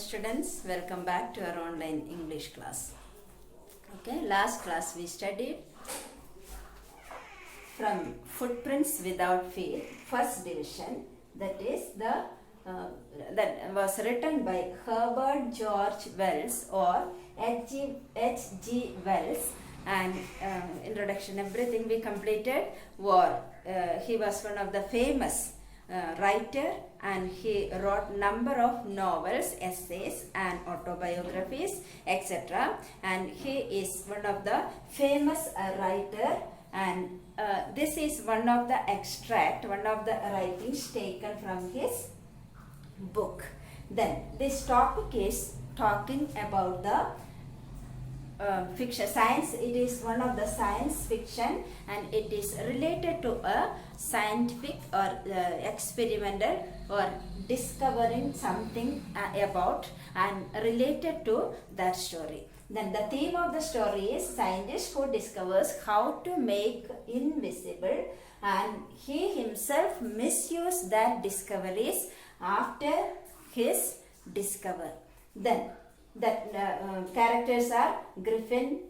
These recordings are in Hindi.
students, welcome back to our online English class. Okay, last class we studied from Footprints Without Feet, first division, that is that was written by Herbert George Wells or H.G. Wells, and introduction, everything we completed. He was one of the famous writer, and he wrote number of novels, essays and autobiographies, etc. And he is one of the famous writer, and this is one of the extract, one of the writings taken from his book. Then this topic is talking about the fiction, science. It is one of the science fiction, and it is related to a scientific or experimental or discovering something about and related to that story. Then the theme of the story is scientist who discovers how to make invisible, and he himself misused that discoveries after his discovery. Then the characters are Griffin,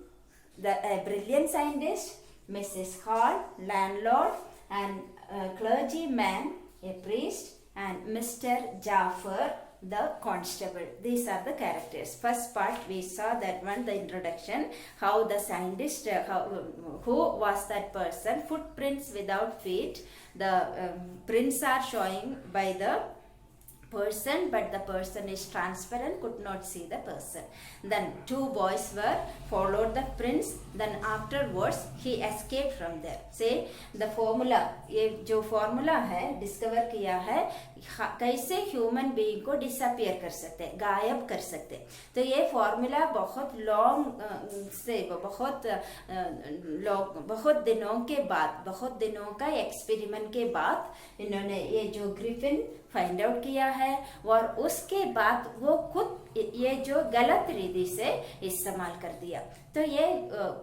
a brilliant scientist, Mrs. Hall, landlord, and clergyman, a priest, and Mr. Jaffer, the constable. These are the characters. First part we saw that one, the introduction, how the scientist, who was that person, footprints without feet. The prints are showing by the person, but the person is transparent, could not see the person. Then two boys were followed the prints, then afterwards he escaped from there. Say the formula, ये जो formula है discover किया है कैसे ह्यूमन बीइंग को डिसअपियर कर सकते, गायब कर सकते. तो ये फॉर्मूला बहुत लॉन्ग से बहुत दिनों के बाद, बहुत दिनों का एक्सपेरिमेंट के बाद इन्होंने ये जो ग्रिफिन फाइंड आउट किया है, और उसके बाद वो खुद ये जो गलत रीति से इस्तेमाल कर दिया. तो ये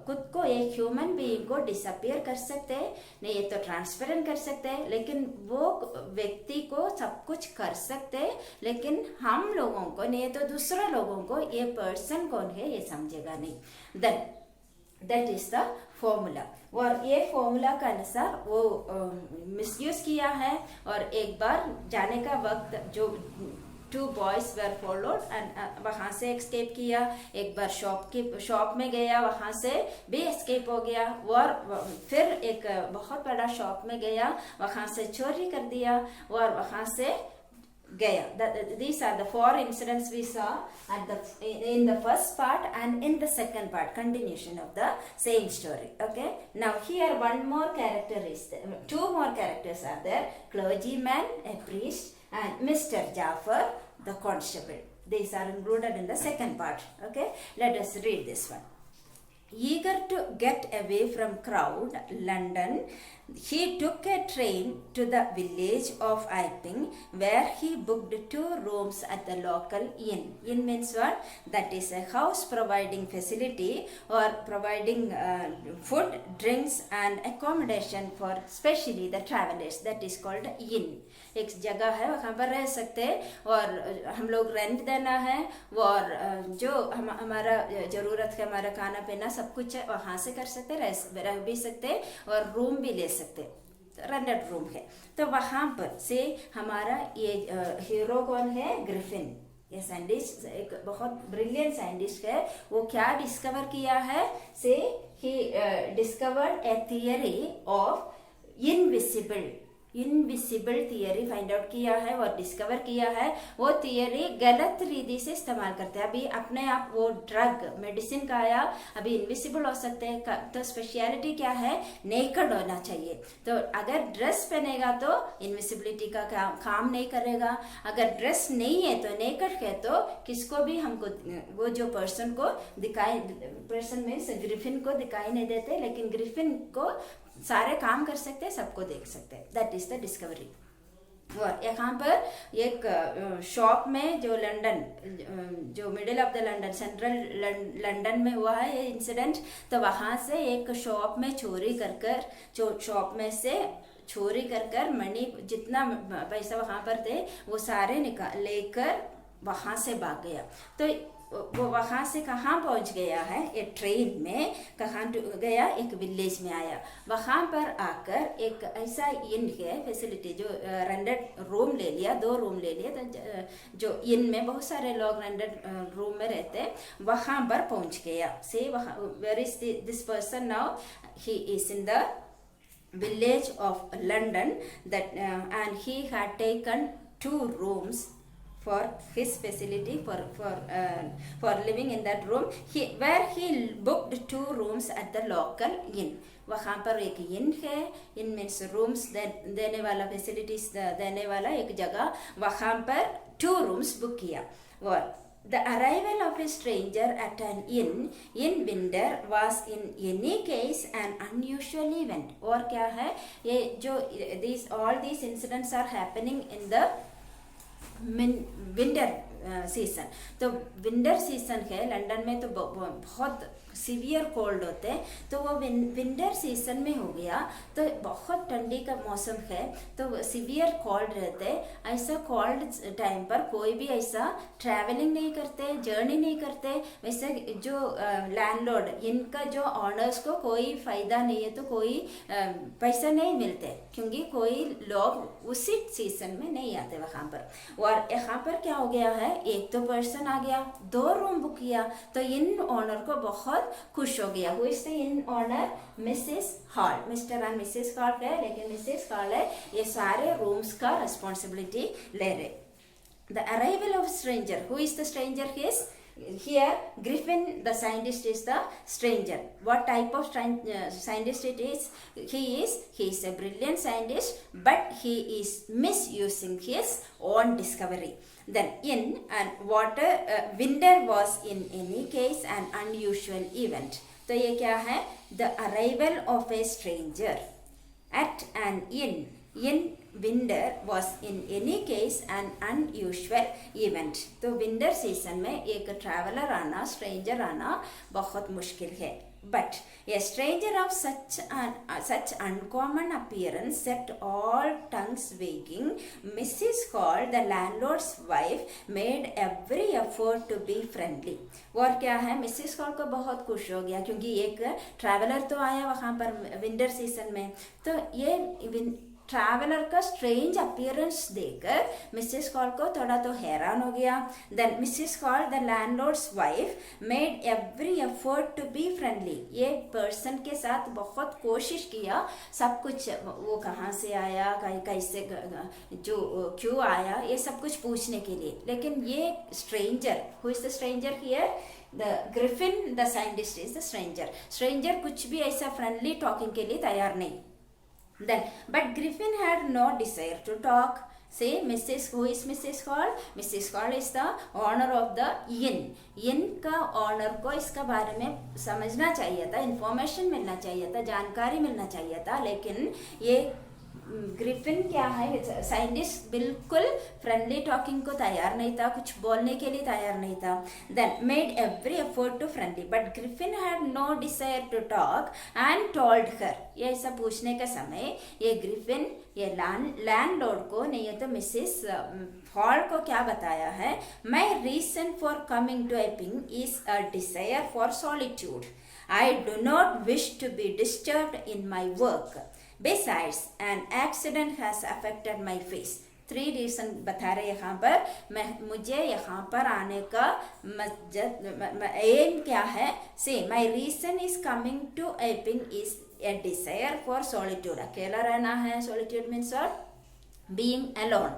खुद को एक ह्यूमन बीइंग को डिसअपियर कर सकते हैं, नहीं ये तो ट्रांसपेरेंट कर सकते हैं, लेकिन वो व्यक्ति को सब कुछ कर सकते हैं, लेकिन हम लोगों को नहीं तो दूसरे लोगों को ये पर्सन कौन है ये समझेगा नहीं. Then that is the formula, और ये फॉर्मूला का अनुसार वो मिसयूज किया है. और एक बार जाने का वक्त जो two boys were followed and वहाँ से एस्केप किया. एक बार शॉप में गया, वहाँ से भी एस्केप हो गया, और फिर एक बहुत बड़ा शॉप में गया, वहाँ से चोरी कर दिया और वहाँ से गया. These are the four incidents we saw in the first part and in the second part, continuation of the same story. Okay, now here one more character is there, two more characters are there, clergyman, a priest, and Mr. Jaffer, the constable. These are included in the second part. Okay, let us read this one. Eager to get away from crowd London, he took a train to the village of Iping, where he booked 2 rooms at the local inn. Inn means what? That is a house providing facility or providing food, drinks and accommodation for especially the travelers. That is called inn. एक जगह है, वहाँ पर रह सकते हैं, और हम लोग रेंट देना है, और जो हमारा ज़रूरत है, हमारा खाना पीना सब कुछ है, वहाँ से कर सकते, रह भी सकते और रूम भी ले सकते. रेंटेड रूम है. तो वहाँ पर से हमारा ये हीरो कौन है? ग्रिफिन. ये साइंटिस्ट एक बहुत ब्रिलियंट साइंटिस्ट है. वो क्या डिस्कवर किया है? से he discovered A theory of invisible theory find out किया है और डिस्कवर किया है. वो थियरी गलत रीति से इस्तेमाल करते हैं. अभी अपने आप वो ड्रग मेडिसिन का आया, अभी इनविजिबल हो सकते हैं. तो स्पेशलिटी क्या है? नेकड होना चाहिए. तो अगर ड्रेस पहनेगा तो इनविजिबिलिटी का काम नहीं करेगा. अगर ड्रेस नहीं है तो नेकड है, तो किसको भी हमको वो जो पर्सन को दिखाई, पर्सन में से ग्रिफिन को दिखाई नहीं देते, लेकिन ग्रिफिन को सारे काम कर सकते हैं, सबको देख सकते हैं. That is the discovery. और यहाँ पर एक शॉप में जो लंदन, जो middle of the London, central London में हुआ है ये इंसिडेंट. तो वहाँ से एक शॉप में चोरी कर शॉप में से चोरी कर मनी जितना पैसा वहाँ पर थे वो सारे लेकर वहां से भाग गया। तो वो वहां से कहाँ पहुंच गया है, ये ट्रेन में कहाँ गया, एक विलेज में आया। वहां पर आकर एक ऐसा इन है फैसिलिटी जो रेंटेड रूम ले लिया, 2 रूम ले लिया। तो जो इन में बहुत सारे लोग रेंटेड रूम में रहते, वहां पर पहुंच गया। से वहां where is this person now, he is in the village of London, that and he had taken 2 rooms for his facility, for living in that room, where he booked 2 rooms at the local inn. वहाँ पर एक इन है, इन मीन्स रूम्स देने वाला, फैसिलिटीज देने वाला एक जगह, वहाँ पर 2 रूम्स बुक किया। और the arrival of a stranger at an inn in winter was in any case an unusual event. और क्या है ये जो all these incidents are happening in the winter season. तो विंटर सीजन है लंदन में, तो बहुत सीवियर कोल्ड होते हैं। तो वो विंटर सीजन में हो गया, तो बहुत ठंडी का मौसम है, तो सीवियर कोल्ड रहते। ऐसा कोल्ड टाइम पर कोई भी ऐसा ट्रैवलिंग नहीं करते, जर्नी नहीं करते। वैसे जो लैंडलॉर्ड, इनका जो ऑनर्स को कोई फायदा नहीं है, तो कोई पैसा नहीं मिलते, क्योंकि कोई लोग उसी सीजन में नहीं आते वहाँ पर। और यहाँ पर क्या हो गया है, एक तो पर्सन आ गया, 2 रूम बुक किया, तो इन ऑनर को बहुत खुश हो गया। Who is the inn owner, Mrs Hall. Mr and Mrs Hall है, लेकिन मिसेस हॉल है ये सारे रूम्स का रिस्पॉन्सिबिलिटी ले रहे। The arrival of stranger, who is the stranger, his here Griffin the scientist is the stranger. What type of scientist it is? He is a brilliant scientist, but he is misusing his own discovery. Then in and water winter was in any case an unusual event. तो ये क्या है, the arrival of a stranger at an inn in winter was in any case an unusual event. तो विंटर सीजन में एक ट्रैवलर आना, स्ट्रेंजर आना बहुत मुश्किल है। But a stranger of such uncommon appearance set all tongues wagging. Mrs. Hall, the landlord's wife, made every effort to be friendly. और क्या है, मिसेस हॉल को बहुत खुश हो गया, क्योंकि एक ट्रैवलर तो आया वहाँ पर विंटर सीजन में। तो ये ट्रैवलर का स्ट्रेंज अपीयरेंस देखकर मिसेस हॉल को थोड़ा तो हैरान हो गया। Then Mrs Hall, the landlord's wife, made every effort to be friendly. ये पर्सन के साथ बहुत कोशिश किया, सब कुछ वो कहाँ से आया, कैसे, जो क्यों आया, ये सब कुछ पूछने के लिए। लेकिन ये stranger, who is the stranger here, the Griffin the scientist is the stranger. Stranger कुछ भी ऐसा फ्रेंडली टॉकिंग के लिए तैयार नहीं। Then, but Griffin had no desire to talk. Say, who is Mrs. Hall? Mrs. Hall is the owner of the inn. inn का ऑनर को इसका बारे में समझना चाहिए था, इंफॉर्मेशन मिलना चाहिए था, जानकारी मिलना चाहिए था। लेकिन ये ग्रिफिन क्या है, साइंटिस्ट बिल्कुल फ्रेंडली टॉकिंग को तैयार नहीं था, कुछ बोलने के लिए तैयार नहीं था। Then made every effort to friendly, but Griffin had no desire to talk and told her. ये ऐसा पूछने का समय ये ग्रिफिन ये लैंडलॉर्ड को नहीं है तो मिसेस हॉल को क्या बताया है, my reason for coming to Epping is a desire for solitude. I do not wish to be disturbed in my work. Besides, an accident has affected my face. 3 reason बता रहे यहाँ पर। मुझे यहाँ पर आने का एम क्या है, say my reason is coming to Epping is a desire for solitude. अकेला रहना है, solitude means being alone.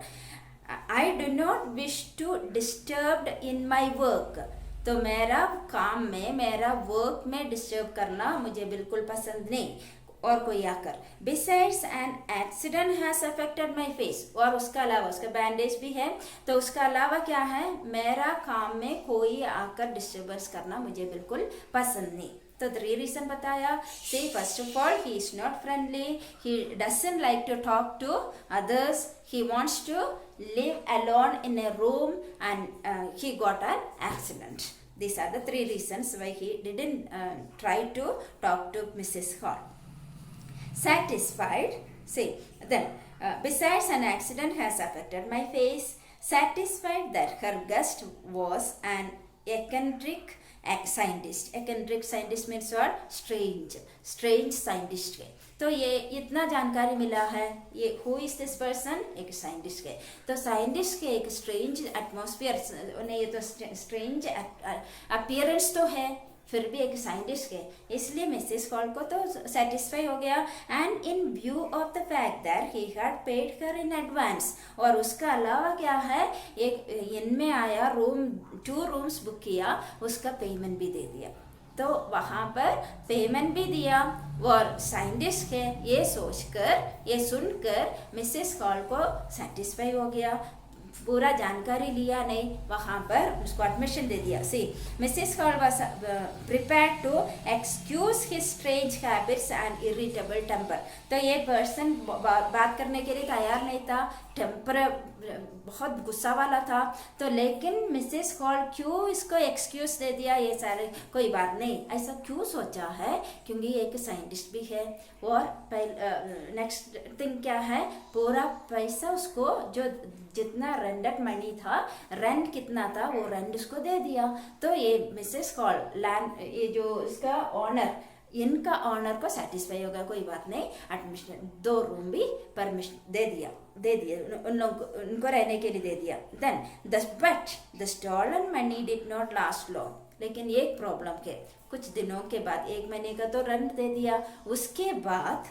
I do not wish to disturbed in my work. तो मेरा काम में, मेरा वर्क में डिस्टर्ब करना मुझे बिल्कुल पसंद नहीं, और कोई आकर. Besides an accident has affected my face. और उसका अलावा, उसका बैंडेज भी है, तो उसका अलावा क्या है, मेरा काम में कोई आकर डिस्टर्बेंस करना मुझे बिल्कुल पसंद नहीं. तो 3 रीजन बताया. See first of all, he is not friendly, he doesn't like to talk to others, he wants to live alone in a room, and he got an accident. These are the 3 reasons why he didn't try to talk to Mrs. Hall. Satisfied, say, then besides an accident has affected my face, satisfied that her guest was an eccentric scientist. Eccentric scientist means what? Strange scientist के. तो ये इतना जानकारी मिला है. ये हु इज दिस पर्सन? एक साइंटिस्ट के. तो साइंटिस्ट के एक स्ट्रेंज एटमॉस्फेयर, ये तो स्ट्रेंज अपीयरेंस तो है, फिर भी एक साइंटिस्ट के, इसलिए मिसेस कॉल को तो सेटिस्फाई हो गया. And in view of the fact that he had paid her in advance, और उसका अलावा क्या है, एक इनमें आया रूम, 2 रूम्स बुक किया, उसका पेमेंट भी दे दिया. तो वहाँ पर पेमेंट भी दिया. और साइंटिस्ट के ये सोचकर, ये सुनकर मिसेस कॉल को सेटिस्फाई हो गया. पूरा जानकारी लिया नहीं, वहाँ पर उसको एडमिशन दे दिया. See Mrs Hall was prepared to excuse his strange habits and irritable temper. तो ये पर्सन बात करने के लिए तैयार नहीं था, टेम्पर बहुत गुस्सा वाला था. तो लेकिन मिसेस कॉल क्यों इसको एक्सक्यूज दे दिया, ये सारे कोई बात नहीं, ऐसा क्यों सोचा है, क्योंकि एक साइंटिस्ट भी है. और नेक्स्ट थिंग क्या है, पूरा पैसा उसको, जो जितना रेंटेड मनी था, रेंट कितना था, वो रेंट उसको दे दिया. तो ये मिसेस कॉल लैंड, ये जो इसका ऑनर, इनका ऑनर को सेटिस्फाई होगा, कोई बात नहीं, एडमिशन 2 रूम भी परमिशन दे दिए उन लोगों को, उनको रहने के लिए दे दिया. Then the stolen money did not last long. लेकिन एक प्रॉब्लम के, कुछ दिनों के बाद, 1 महीने का तो रेंट दे दिया, उसके बाद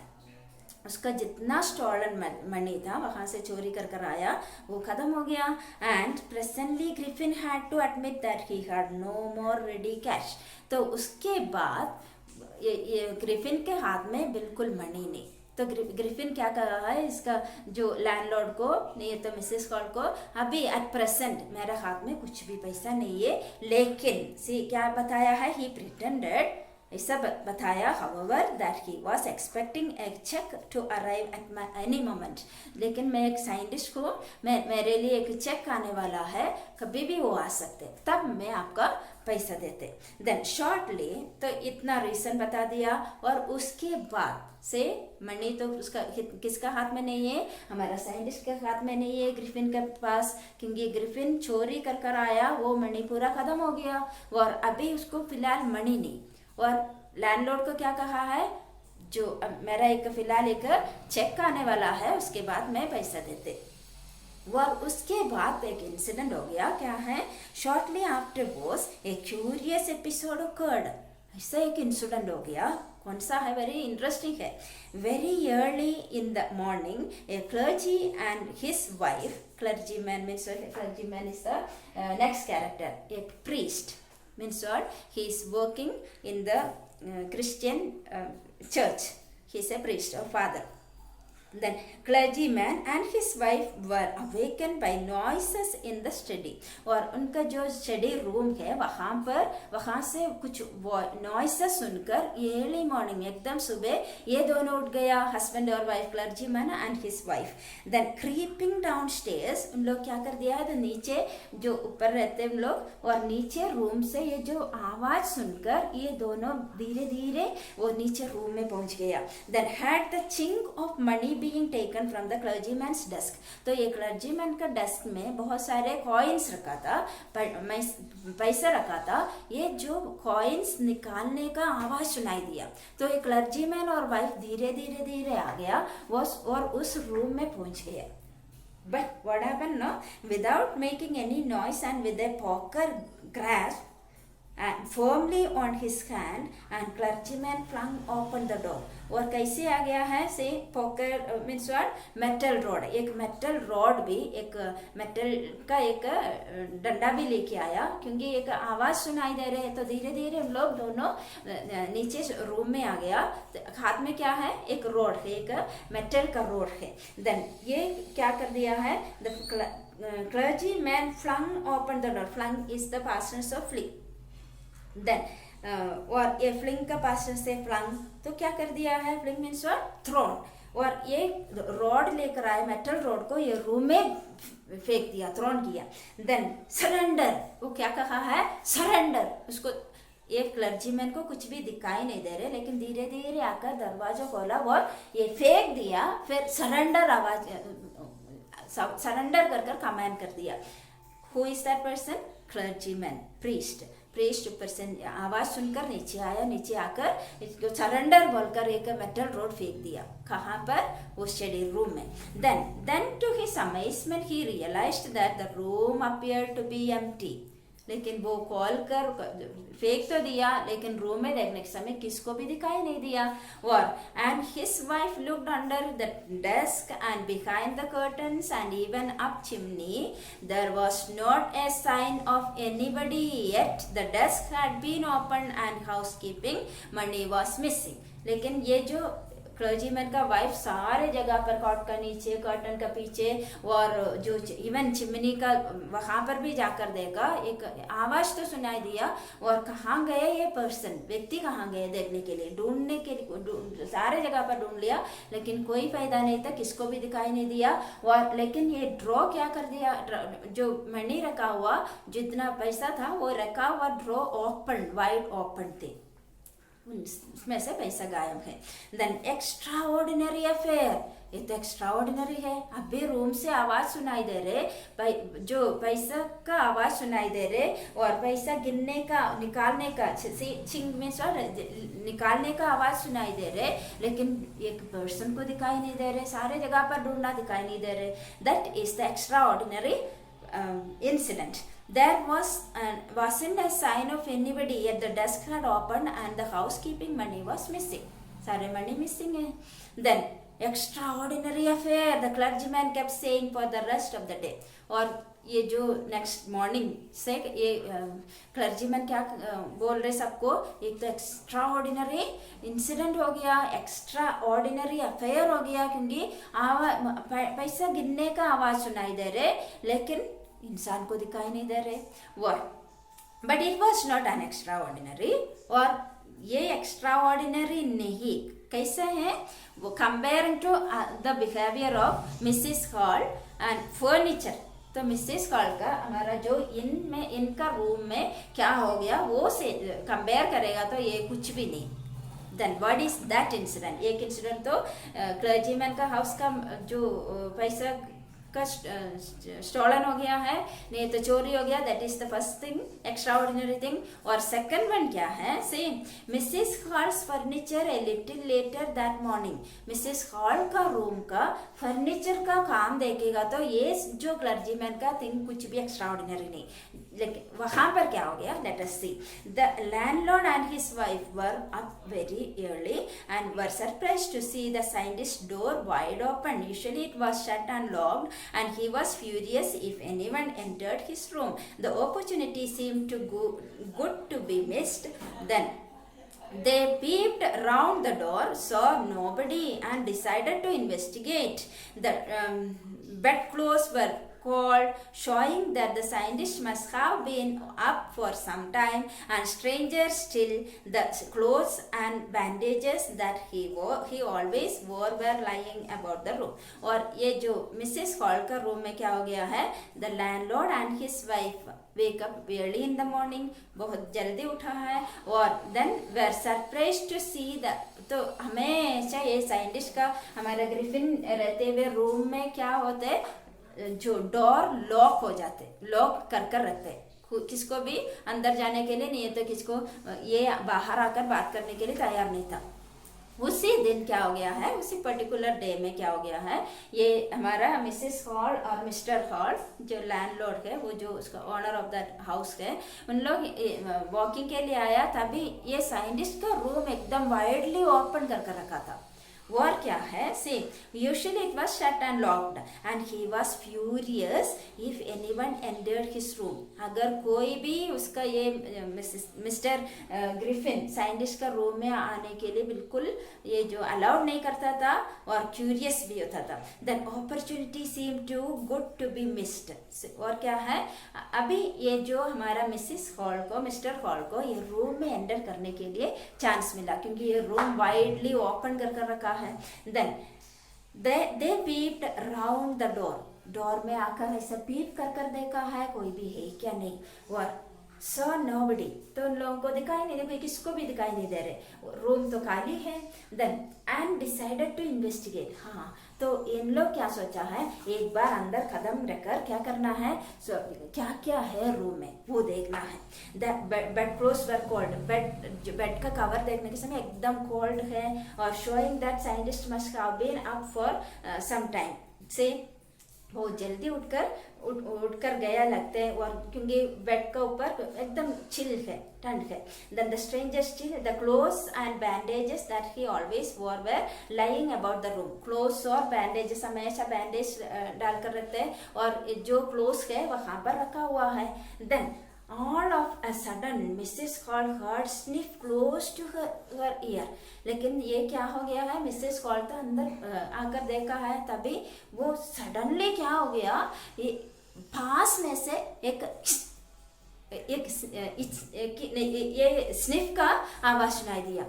उसका जितना स्टॉलन मनी था, वहाँ से चोरी कर आया, वो खत्म हो गया. And presently Griffin had to admit that he had no more ready cash. तो उसके बाद ये ग्रिफिन के हाथ में बिल्कुल मनी नहीं. तो ग्रिफिन क्या कर रहा है, इसका जो लैंडलॉर्ड को, नहीं तो मिसेस कॉल को, अभी एट प्रेजेंट मेरे हाथ में कुछ भी पैसा नहीं है. लेकिन सी क्या बताया है, ही प्रिटेंडेड, ऐसा बताया, however that he was expecting a check to arrive at any moment. लेकिन मैं एक साइंटिस्ट हूँ, मेरे लिए एक चेक आने वाला है, कभी भी वो आ सकते, तब मैं आपका पैसा देते. देन शॉर्टली, तो इतना रीजन बता दिया. और उसके बाद से मनी तो उसका किसका हाथ में नहीं है, हमारा साइंटिस्ट के हाथ में नहीं है, ग्रिफिन के पास, क्योंकि ग्रिफिन चोरी कर आया, वो मनी पूरा खत्म हो गया. और अभी उसको फिलहाल मनी नहीं. और लैंडलॉर्ड को क्या कहा है, जो मेरा एक फिलहाल एक चेक आने वाला है, उसके बाद मैं पैसा देते. और उसके बाद एक इंसिडेंट हो गया. क्या है, shortly after was a curious episode awkward. ऐसा एक इंसिडेंट हो गया. कौन सा है, वेरी इंटरेस्टिंग है. Very early in the morning A clergy and his wife, clergyman means, clergyman is the next character, A priest means what, he is working in the Christian church, he is a priest or father. Then clergyman and his wife were awakened by noises in the study. और उनका जो स्टडी रूम है, वहाँ से कुछ नॉइसेस सुनकर अर्ली मॉर्निंग, एकदम सुबह, ये दोनों उठ गया, हस्बैंड और wife, clergyman and his wife. Then creeping down stairs, उन लोग क्या कर दिया है, तो नीचे जो ऊपर रहते हैं उन लोग, और नीचे रूम से ये जो आवाज सुनकर ये दोनों धीरे धीरे वो नीचे रूम में पहुंच गया. Then had the chink of money being taken from the clergyman's desk. तो ये क्लर्जीमैन का डेस्क में बहुत सारे कॉइन्स रखा था, पैसा रखा था, ये जो कॉइन्स निकालने का आवाज सुनाई दिया. तो ये क्लर्जीमैन और वाइफ धीरे धीरे आ गया और उस रूम में पहुंच गया. But what happened now? Without making any noise and with a poker grasp and firmly on his hand, and clergyman flung open the door. और कैसे आ गया है, से poker means what, metal rod, एक मेटल रॉड भी, एक मेटल का एक डंडा भी लेके आया, क्योंकि एक आवाज सुनाई दे रहे हैं. तो धीरे धीरे उन लोग दोनों नीचे रूम में आ गया. हाथ में क्या है, एक रॉड है, एक मेटल का रॉड है. देन ये क्या कर दिया है, the clergyman flung open the door. Flung is the past tense of fling. Then और ये फ्लिंग का पास्ट से फ्लंग, तो क्या कर दिया है, फ्लिंग मीन्स थ्रोन. और ये रॉड लेकर आए, मेटल रॉड को ये रूम में फेंक दिया, थ्रोन किया. देन सरेंडर, वो क्या कहा है, सरेंडर. उसको ये क्लर्जीमैन को कुछ भी दिखाई नहीं दे रहे, लेकिन धीरे धीरे आकर दरवाजा खोला और ये फेंक दिया. फिर सरेंडर आवाज सरेंडर कर कर कमांड कर दिया. Who is that person? Clergyman, priest. Priest ऊपर से आवाज सुनकर नीचे आया, नीचे आकर इसको सरेंडर बोलकर एक मेटल रोड फेंक दिया. कहाँ पर? वो शेडिंग रूम में. Then to his amazement he realised that the room appeared to be empty. लेकिन वो कॉल कर फेंक तो दिया, लेकिन रूम में देखने के समय किसको भी दिखाई नहीं दिया. और and his wife looked under the desk and behind the curtains and even up chimney. There was not a sign of anybody yet the desk had been open and housekeeping money was missing. लेकिन ये जो क्लर्जीमैन का वाइफ सारे जगह पर कॉट का नीचे, कर्टन का पीछे और जो इवन चिमनी का वहां पर भी जाकर देखा, एक आवाज तो सुनाई दिया. और कहाँ गए ये पर्सन, व्यक्ति कहाँ गए देखने के लिए, ढूंढने के लिए सारे जगह पर ढूंढ लिया, लेकिन कोई फायदा नहीं था, किसको भी दिखाई नहीं दिया. और लेकिन ये ड्रॉ क्या कर दिया, जो मनी रखा हुआ, जितना पैसा था वो रखा हुआ ड्रॉ ओपन, वाइड ओपन थे, उसमें से पैसा गायब है. Then extraordinary affair. ये तो एक्स्ट्रा ऑर्डिनरी है. अभी रूम से आवाज सुनाई दे रहे, जो पैसा का आवाज सुनाई दे रहे और पैसा गिनने का, निकालने का, छिंग में निकालने का आवाज सुनाई दे रहे, लेकिन एक पर्सन को दिखाई नहीं दे रहे, सारे जगह पर ढूंढना दिखाई नहीं दे रहे. That is the extra ordinary incident. There wasn't a sign of anybody, yet the desk had opened and the housekeeping money was missing. सारे money missing है. Then extraordinary affair, the clergyman kept saying for the rest of the day. और ये जो नेक्स्ट मॉर्निंग से ये क्लर्जीमैन क्या बोल रहे सबको, एक तो एक्स्ट्रा ऑर्डिनरी इंसिडेंट हो गया, एक्स्ट्रा ऑर्डिनरी अफेयर हो गया, क्योंकि पैसा गिनने का आवाज सुनाई दे रहे, लेकिन इंसान को दिखाई नहीं दे रहे. But it was not an extraordinary. और ये एक्स्ट्रा ऑर्डिनरी नहीं, कैसे है वो, comparing to the behaviour of Mrs Hall and furniture. तो मिसेस हॉल का हमारा जो इनका रूम में क्या हो गया वो से कंपेयर करेगा तो ये कुछ भी नहीं. Then what is that incident? एक इंसिडेंट तो क्लर्जीमैन का हाउस का जो पैसा का स्टोलन हो गया है, नहीं तो चोरी हो गया. That is the first thing, extra ordinary thing. और सेकंड वन क्या है, see Mrs Hall's furniture a little later that morning. Mrs Hall का रूम का फर्नीचर का काम देखेगा तो ये जो क्लर्जीमैन का थिंग कुछ भी एक्स्ट्रा ऑर्डिनरी नहीं. लेकिन वहां पर क्या हो गया, let us see. The landlord and his wife were up very early and were surprised to see the scientist door wide open. Usually it was shut and locked and he was furious if anyone entered his room. The opportunity seemed good to be missed. Then they peeped round the door, saw nobody, and decided to investigate. The bedclothes were called, showing that the scientist must have been up for some time, and stranger still, the clothes and bandages that he always wore were lying about the room. और ये जो मिसेस हॉल का रूम में क्या हो गया है, the landlord and his wife wake up early in the morning, बहुत जल्दी उठा है, और then were surprised to see the. तो हमेशा ये साइंटिस्ट का हमारा ग्रिफिन रहते हुए रूम में क्या होते, जो डोर लॉक हो जाते, लॉक कर रखते, किसको भी अंदर जाने के लिए नहीं है, तो किसको ये बाहर आकर बात करने के लिए तैयार नहीं था. उसी दिन क्या हो गया है, उसी पर्टिकुलर डे में क्या हो गया है, ये हमारा मिसेस हॉल और मिस्टर हॉल जो लैंडलॉर्ड है, वो जो उसका ओनर ऑफ द हाउस है, उन लोग वॉकिंग के लिए आया. तभी ये साइंटिस्ट का रूम एकदम वाइडली ओपन कर रखा था. और क्या है, see usually it was shut and locked and he was furious if anyone entered his room. अगर कोई भी उसका ये मिस्टर ग्रिफिन साइंटिस्ट का रूम में आने के लिए बिल्कुल ये जो अलाउड नहीं करता था और क्यूरियस भी होता था. Then opportunity seem to good to be missed. और क्या है, अभी ये जो हमारा मिसेस हॉल को, मिस्टर हॉल को ये रूम में एंटर करने के लिए चांस मिला, क्योंकि ये रूम वाइडली ओपन कर रखा है. Then they peeped round the door. Door में आकर ऐसा पीप कर देखा है कोई भी है क्या नहीं. और सो नोबडी, तो उन लोगों को दिखाई नहीं, देखो किसको भी दिखाई नहीं दे रहे, रूम तो खाली है। Then and decided to investigate, हाँ तो इन लोग क्या सोचा है, एक बार अंदर कदम रखकर क्या करना है, क्या क्या है रूम में वो देखना है। Bed clothes were cold, bed का कवर देखने के समय एकदम कोल्ड है, और showing that scientist must have been up for some time से, वो जल्दी उठकर गया लगते हैं, और क्योंकि बेड का ऊपर एकदम चिल है, ठंड है। Then the stranger still the clothes and bandages that he always wore were lying about the room, clothes और बैंडेजेस, हमेशा बैंडेज डालकर रखते हैं, और जो क्लोथ्स है वहां पर रखा हुआ है। Then all of a sudden Mrs. Cole heard sniff close to her ear, लेकिन ये क्या हो गया है, मिसेस कॉल तो अंदर आकर देखा है, तभी वो सडनली क्या हो गया, ये पास में से एक ये स्निफ का आवाज सुनाई दिया।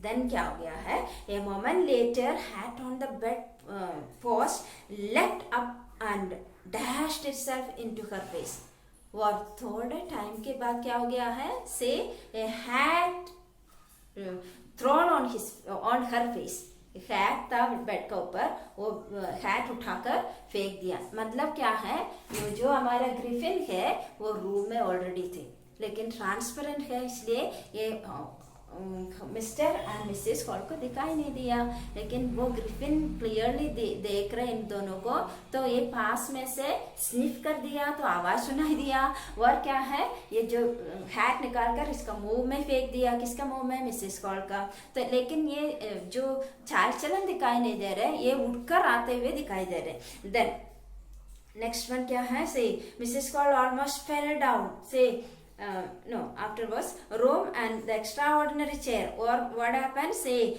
देन क्या हो गया है, a moment later hat on the bed post left up and dashed itself into her face, और थोड़े टाइम के बाद क्या हो गया है, say a hat thrown on her face, hat था बेड का ऊपर, वो हैट उठाकर फेंक दिया। मतलब क्या है, ये जो हमारा ग्रिफिन है वो रूम में ऑलरेडी थे, लेकिन ट्रांसपेरेंट है, इसलिए ये मिस्टर एंड मिसेस कॉल को दिखाई नहीं दिया, लेकिन वो ग्रिफिन क्लियरली देख रहे इन दोनों को, तो ये पास में से स्निफ कर दिया तो आवाज सुनाई दिया, और क्या है, ये जो हैट निकालकर इसका मुंह में फेंक दिया, किसका मुंह में, मिसेस कॉल का। तो लेकिन ये जो चाल चलन दिखाई नहीं दे रहे, ये उठकर आते हुए दिखाई दे रहे। देन नेक्स्ट वन क्या है, से Mrs Hall almost fell down, से no, afterwards room and the extraordinary chair, or what happened, say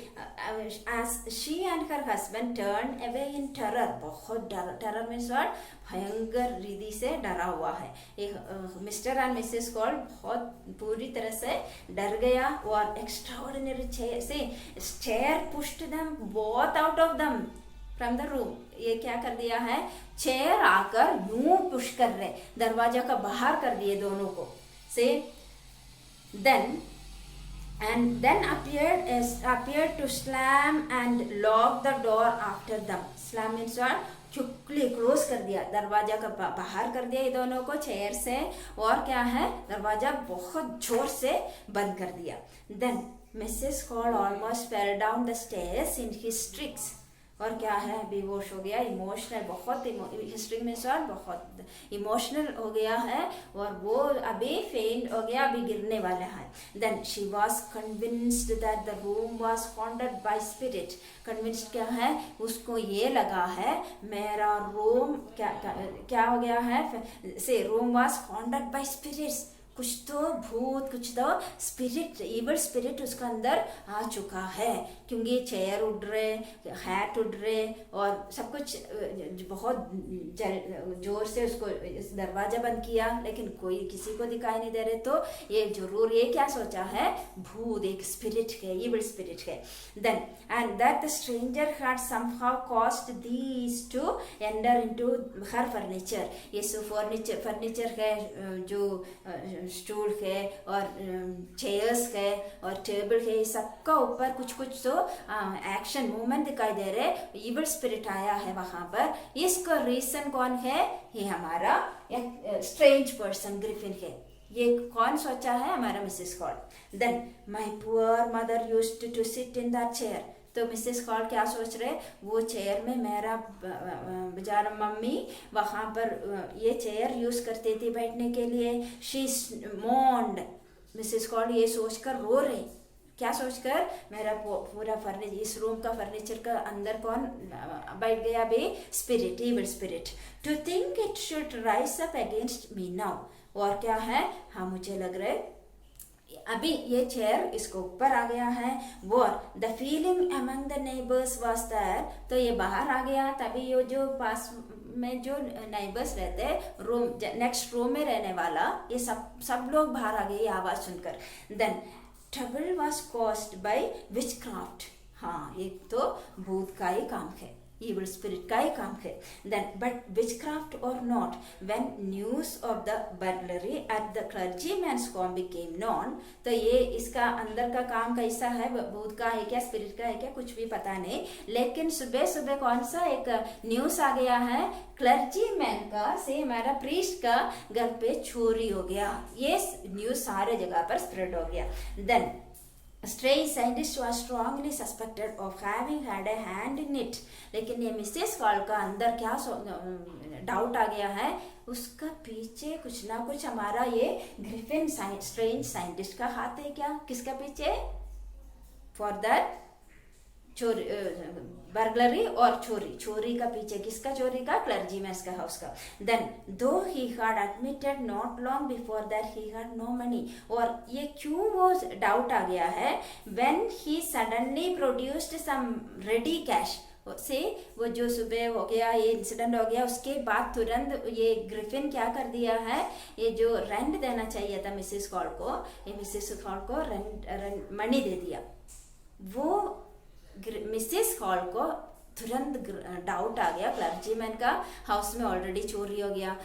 as she and her husband turned away in terror, बहुत डर, terror means what, भयंकर रीति से डरा हुआ है। एक मिस्टर एंड मिसेस कॉल बहुत पूरी तरह से डर गया, और एक्स्ट्राऑर्डिनरी चेयर से chair pushed them both out of them from the room, ये क्या कर दिया है, चेयर आकर यूं पुश कर रहे, दरवाजा का बाहर कर दिए दोनों को से। then appeared to slam and lock the door after them, slam means what, चुपली क्लोज कर दिया, दरवाजा का बाहर कर दिया ये दोनों को चेयर से, और क्या है, दरवाजा बहुत जोर से बंद कर दिया। Then Mrs Hall almost fell down the stairs in hysterics, और क्या है, बेहोश हो गया, इमोशनल, बहुत हिस्ट्री में सर बहुत इमोशनल हो गया है, और वो अभी फेंट हो गया, अभी गिरने वाला है। Then she was convinced that the room was haunted by spirit, convinced क्या है, उसको ये लगा है मेरा रूम क्या हो गया है, say room was haunted by spirits, कुछ तो भूत, कुछ तो स्पिरिट, इवल स्पिरिट उसका अंदर आ चुका है, क्योंकि चेयर उड़ रहे, हैट उड़ रहे, और सब कुछ बहुत जोर से उसको दरवाजा बंद किया, लेकिन कोई किसी को दिखाई नहीं दे रहे, तो ये जरूर ये क्या सोचा है, भूत, एक स्पिरिट है, इवल स्पिरिट है। Then and that the stranger had somehow caused these to enter into her furniture, ये सो फर्नीचर है, जो स्टूल है और चेयर्स है और टेबल है, सबका ऊपर कुछ कुछ तो एक्शन मूवमेंट दिखाई दे रहे, इविल स्पिरिट आया है वहां पर। इसका रीजन कौन है, ये हमारा एक स्ट्रेंज पर्सन ग्रिफिन है, ये कौन सोचा है, हमारा मिसेस कॉल। Then my poor mother used to sit in that chair, तो मिसेस कॉल क्या सोच रहे, वो चेयर में मेरा बेचारा मम्मी वहां पर ये चेयर यूज करती थी बैठने के लिए। शी मोन्ड, मिसेस कॉल ये सोचकर रो रहे, क्या सोचकर, मेरा पूरा फर्नीचर, इस रूम का फर्नीचर का अंदर कौन बैठ गया भी, spirit, evil spirit. To think it should rise up against me now, और क्या है, हाँ मुझे लग रहा है अभी ये चेयर इसको ऊपर आ गया है। वो the feeling among the neighbours was there, तो ये बाहर आ गया, तभी ये जो पास में जो नेबर्स रहते, रूम नेक्स्ट रूम में रहने वाला, ये सब लोग बाहर आ गए ये आवाज सुनकर। Then trouble was caused by witchcraft, हाँ एक तो भूत का ही काम है, evil spirit का ही काम है. Then but witchcraft or not, when news of the burglary at the clergyman's home became known, तो ये इसका अंदर का काम कैसा है, भूत का है क्या, स्पिरिट का है क्या, कुछ भी पता नहीं. लेकिन सुबह सुबह कौन सा एक न्यूज आ गया है, क्लर्जीमैन का से हमारा प्रीस्ट का घर पे चोरी हो गया. ये न्यूज सारे जगह पर स्प्रेड हो गया. Then Strange scientist was strongly suspected of having had a hand in it. लेकिन ये मिसेस हॉल का अंदर क्या डाउट आ गया है, उसका पीछे कुछ ना कुछ हमारा ये ग्रिफिन स्ट्रेंज साइंटिस्ट का हाथ है क्या. किसका पीछे? फॉर दैट चोरी, बर्गलरी और चोरी का पीछे किसका चोरी का? क्लर्जीमैन का हाउस का. Then though he had admitted not long before that he had no money. और ये क्यों वो डाउट आ गया है, when he suddenly produced some ready cash से, वो जो सुबह हो गया ये इंसिडेंट हो गया, उसके बाद तुरंत ये ग्रिफिन क्या कर दिया है, ये जो रेंट देना चाहिए था मिसेस हॉल को, ये मिसेस हॉल को रेंट मनी दे दिया. वो मिसेस हॉल को तुरंत डाउट आ गया, क्लर्जीमैन का हाउस में ऑलरेडी चोरी हो गया.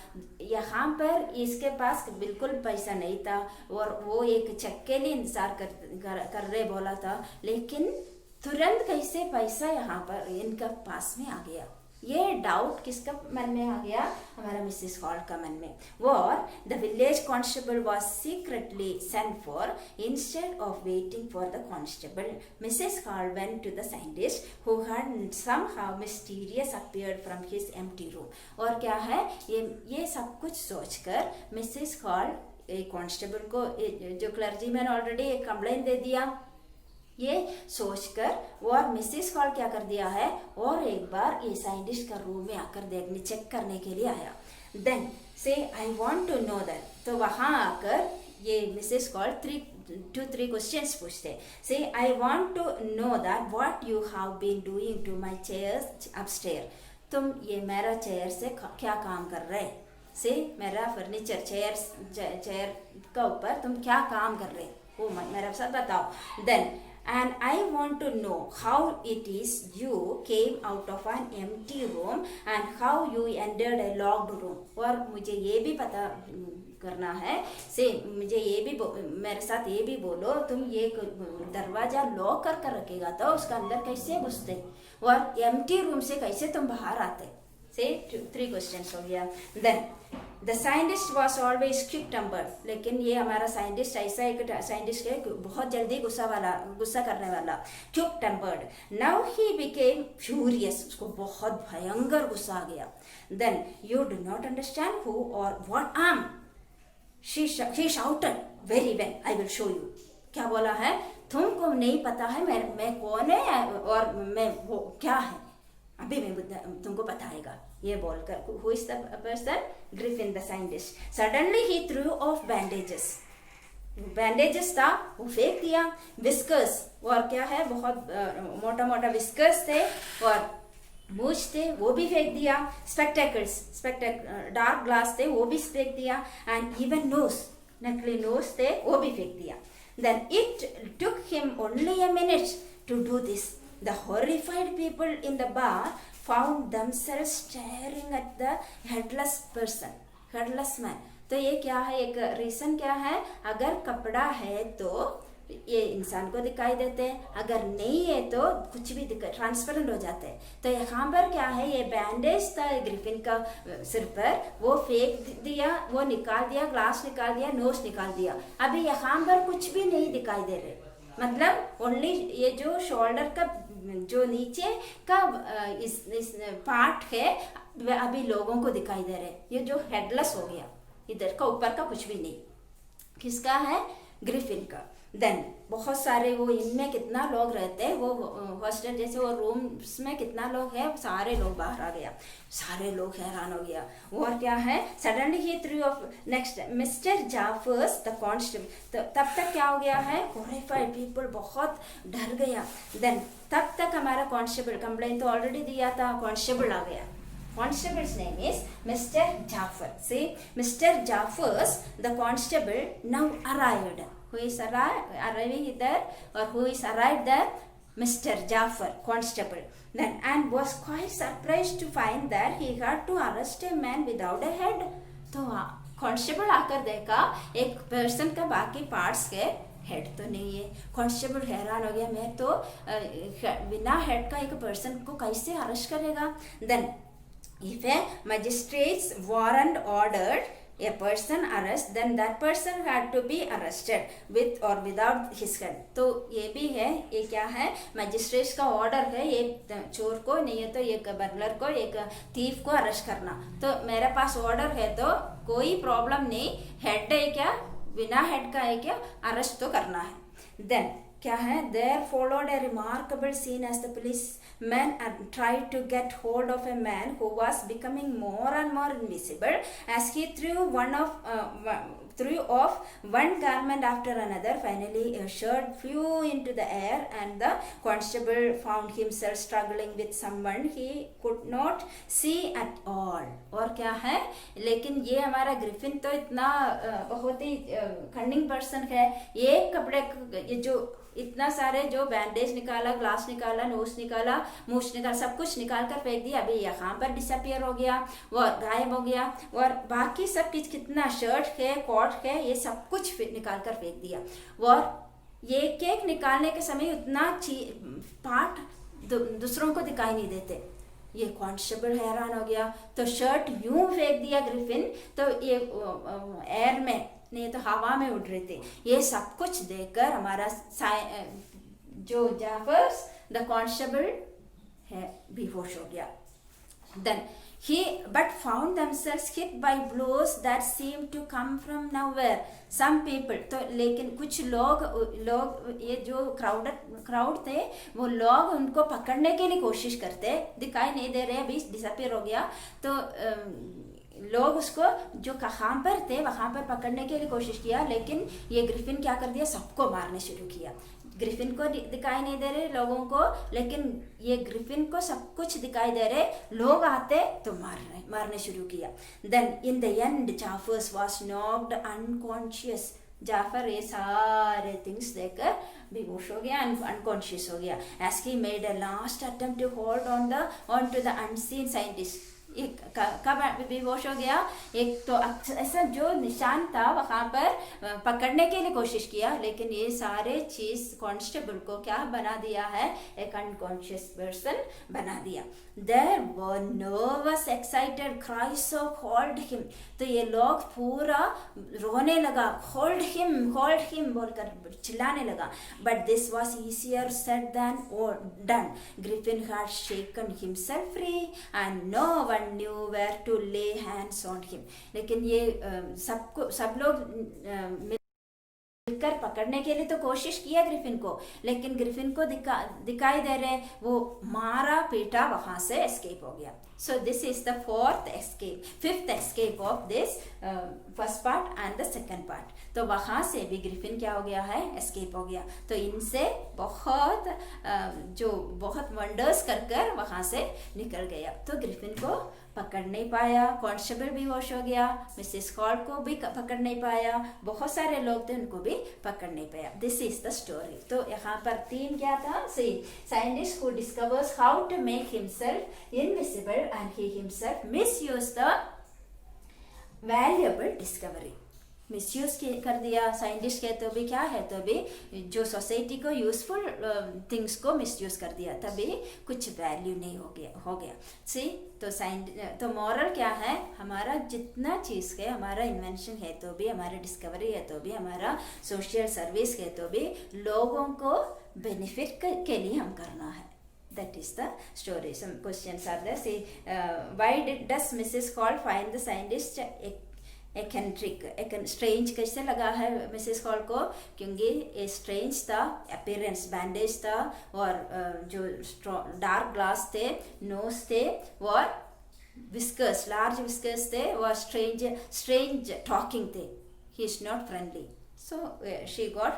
यहाँ पर इसके पास बिल्कुल पैसा नहीं था और वो एक चेक के लिए इंतजार कर रहे बोला था, लेकिन तुरंत कैसे पैसा यहाँ पर इनका पास में आ गया. ये डाउट किसका मन में आ गया? हमारा मिसेस हॉल का मन में. और the village constable was secretly sent for. Instead of waiting for the constable, Mrs Hall went to the scientist who had somehow mysterious appeared from his empty room. और क्या है, ये सब कुछ सोचकर मिसेस हॉल कांस्टेबल को, जो क्लर्जीमैन ऑलरेडी एक कंप्लेंट दे दिया, ये सोचकर और मिसेस हॉल क्या कर दिया है, और एक बार ये साइंटिस्ट का रूम में आकर देखने चेक करने के लिए आया. Then say I want to know that. तो वहां आकर ये मिसेस हॉल 3 क्वेश्चंस पूछते. Say I want to know that what you have been doing to my chairs upstair. तुम ये मेरा चेयर से क्या काम कर रहे, से मेरा फर्नीचर चेयर का ऊपर तुम क्या काम कर रहे, वो मेरे साथ बताओ. Then and I want to know how it is you came out of an empty room and how you entered a locked room. और मुझे ये भी पता करना है, से मुझे ये भी मेरे साथ ये भी बोलो, तुम ये दरवाजा लॉक कर रखेगा तो उसका अंदर कैसे घुसते, और एम्प्टी रूम से कैसे तुम बाहर आते. से 3 क्वेश्चंस हो गया. Then the scientist was always quick tempered. लेकिन ये हमारा साइंटिस्ट ऐसा एक साइंटिस्ट है बहुत जल्दी गुस्सा करने वाला, quick tempered. Now he became furious. उसको बहुत भयंकर गुस्सा आ गया. Then you do not understand who or what I am, she shouted. Very well, I will show you. क्या बोला है, तुमको नहीं पता है मैं कौन है और मैं वो क्या है, अभी मैं तुमको बताएगा. ये बोलकर who is the person? Griffin the scientist. Suddenly he threw off bandages. Bandages था वो फेंक दिया. विस्कर्स, और क्या है, बहुत मोटा मोटा विस्कर्स थे और मूछ थे, वो भी फेंक दिया. स्पेक्टेकल्स, डार्क ग्लास थे, वो भी फेंक दिया. एंड इवन नोज, नकली नोज थे, वो भी फेंक दिया. Then it took him only a minute to do this. The horrified people in the bar found themselves staring at the headless man. तो ये क्या है, एक रीजन क्या है, अगर कपड़ा है तो ये इंसान को दिखाई देते हैं, अगर नहीं है तो कुछ भी ट्रांसपेरेंट हो जाते हैं. तो यहाँ पर क्या है, ये बैंडेज था ग्रिफिन का सिर पर, वो फेंक दिया, वो निकाल दिया, ग्लास निकाल दिया, नोज निकाल दिया. अभी यहाँ पर कुछ भी नहीं दिखाई दे रहे, मतलब ओनली ये जो शोल्डर का जो नीचे का इस पार्ट है अभी लोगों को दिखाई दे रहे. ये जो हेडलेस हो गया, इधर का ऊपर का कुछ भी नहीं. किसका है? ग्रिफिन का. देन बहुत सारे, वो इनमें कितना लोग रहते हैं, वो हॉस्टल जैसे वो रूम्स में कितना लोग है, सारे लोग बाहर आ गया, सारे लोग हैरान हो गया. और क्या है, suddenly he threw off next mister Jaffers the constable. तब तक क्या हो गया है, हॉरिफाइड पीपल बहुत डर गया. देन तब तक हमारा कांस्टेबल, कंप्लेंट तो ऑलरेडी दिया था, कांस्टेबल आ गया. Constable's name is Mr. Jaffer. See, Mr. Jaffer's the constable now arrived. Who is arriving there, or who is arrived there? Mr. Jaffer, constable, then and was quite surprised to find that he had to arrest a man without a head. तो कांस्टेबल आकर देखा एक पर्सन का बाकी पार्ट्स के हेड तो नहीं है। कांस्टेबल हैरान हो गया, मैं तो बिना हेड का एक पर्सन को कैसे अरेस्ट करेगा। Then if a magistrate's warrant ordered a person arrest, then that person had to be arrested with or without his head. तो ये भी है, ये क्या है, मजिस्ट्रेट का ऑर्डर है ये चोर को नहीं है तो एक बर्गलर को, एक थीफ को अरेस्ट करना। तो मेरे पास ऑर्डर है तो कोई प्रॉब्लम नहीं, हेड है क्या, बिना हेड का है क्या, अरेस्ट तो करना है। देन क्या है, there followed a remarkable scene as the policemen tried to get hold of a man who was becoming more and more invisible as he threw off one garment after another. Finally a shirt flew into the air and the constable found himself struggling with someone he could not see at all. और क्या है, लेकिन ये हमारा ग्रिफिन तो इतना बहुत ही कन्निंग पर्सन है, ये कपड़े ये जो इतना सारे जो बैंडेज निकाला, ग्लास निकाला, नोज निकाला, मूछ निकाला, सब कुछ निकाल कर फेंक दिया। अभी यहाँ पर डिसअपियर हो गया और गायब हो गया, और बाकी सब कितना शर्ट है, कोट है, ये सब कुछ निकाल कर फेंक दिया। और ये केक निकालने के समय उतना पार्ट दूसरों को दिखाई नहीं देते। ये कांस्टेबल हैरान हो गया, तो शर्ट यूं फेंक दिया ग्रिफिन, तो ये एयर में नहीं तो हवा में उड़ रहे थे। ये सब कुछ देखकर हमारा जो जाफर्स द कांस्टेबल है बेहोश हो गया। Then he but found themselves hit by blows that seemed to come from nowhere. Some people, तो लेकिन कुछ लोग ये जो क्राउड थे वो लोग उनको पकड़ने के लिए कोशिश करते, दिखाई नहीं दे रहे, अभी डिसअपियर हो गया। तो लोग उसको जो कहाँ पर थे वहां पर पकड़ने के लिए कोशिश किया, लेकिन ये ग्रिफिन क्या कर दिया, सबको मारने शुरू किया। ग्रिफिन को दिखाई नहीं दे रहे लोगों को, लेकिन ये ग्रिफिन को सब कुछ दिखाई दे रहे, लोग आते तो मारने शुरू किया। Then in the end Jaffers was knocked unconscious. Jaffer ये सारे थिंग्स देखकर बेहोश हो गया, अनकॉन्शियस हो गया। As he made a last attempt to hold on to the unseen scientist. कब बेहोश हो गया, एक तो ऐसा जो निशान था वहां पर पकड़ने के लिए कोशिश किया, लेकिन ये सारे चीज कांस्टेबल को क्या बना दिया है, एक अनकॉन्शियस पर्सन बना दिया। There were nervous excited cries of hold him. तो ये लोग पूरा रोने लगा, होल्ड हिम बोलकर चिल्लाने लगा। But this was easier said than done. Griffin had shaken himself free and no one knew where to lay hands on him. लेकिन ये सब लोग मिलकर पकड़ने के लिए तो कोशिश किया ग्रिफिन को, लेकिन ग्रिफिन को दिखाई दे रहे, वो मारा पीटा वहां से एस्केप हो गया। So this is the fifth escape of this first part and the second part. तो वहां से भी ग्रिफिन क्या हो गया है, एस्केप हो गया। तो इनसे बहुत वंडर्स कर वहां से निकल गया। तो ग्रिफिन को पकड़ नहीं पाया, कांस्टेबल भी होश हो गया, मिसेस हॉल को भी पकड़ नहीं पाया, बहुत सारे लोग थे उनको भी पकड़ नहीं पाया। This is the story. तो यहाँ पर थीम क्या था, scientist who discovers how to make himself invisible and he himself misuse the valuable discovery. Misuse कर दिया साइंटिस्ट के, तो भी क्या है, तो भी जो सोसाइटी को यूजफुल थिंग्स को मिसयूज कर दिया, तभी कुछ वैल्यू नहीं हो गया। सी तो मॉरल क्या है, हमारा जितना चीज़ है, हमारा इन्वेंशन है तो भी, हमारा डिस्कवरी है तो भी, हमारा सोशल सर्विस है तो भी, लोगों को बेनिफिट के लिए हम करना है। That is the story. Some questions are there. See, why does Mrs. Hall find the scientist eccentric? Strange कैसे लगा है मिसेस हॉल को, क्योंकि ये स्ट्रेंज था, अपीयरेंस बैंडेज था, और जो डार्क ग्लास थे, नोज थे, और विस्कर्स, लार्ज विस्कर्स थे, और स्ट्रेंज टॉकिंग थे। ही is not friendly, so she got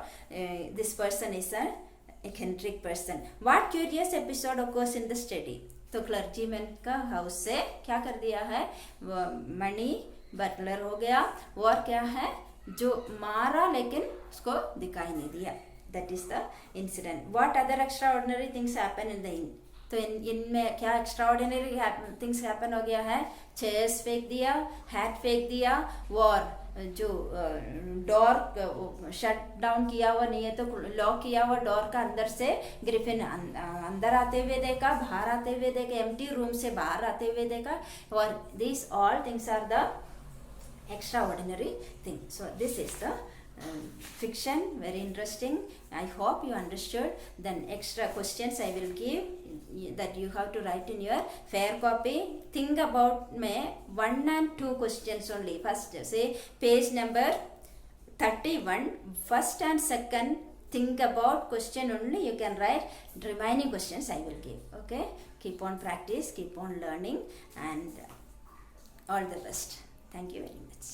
this person is a eccentric person. What curious episode occurs in the study? तो क्लर्जीमैन का हाउस से क्या कर दिया है, मनी बटलर हो गया, और क्या है, जो मारा लेकिन उसको दिखाई नहीं दिया। that is the incident. What other extraordinary things happen in the तो इनमें क्या एक्स्ट्राऑर्डिनरी थिंग्स हैपन हो गया है, चेयर्स फेंक दिया, हैट फेंक दिया, और जो डोर शट डाउन किया हुआ नहीं है तो लॉक किया हुआ डोर का अंदर से ग्रिफिन अंदर आते हुए देखा, बाहर आते हुए देखा, एम्प्टी रूम से बाहर आते हुए देखा, और this all things are the extraordinary thing. So this is the fiction, very interesting. I hope you understood. Then extra questions I will give that you have to write in your fair copy. Think about 1 and 2 questions only. First say page number 31, first and second, think about question only you can write. Remaining questions I will give. Okay, keep on practice, keep on learning, and all the best. Thank you very much.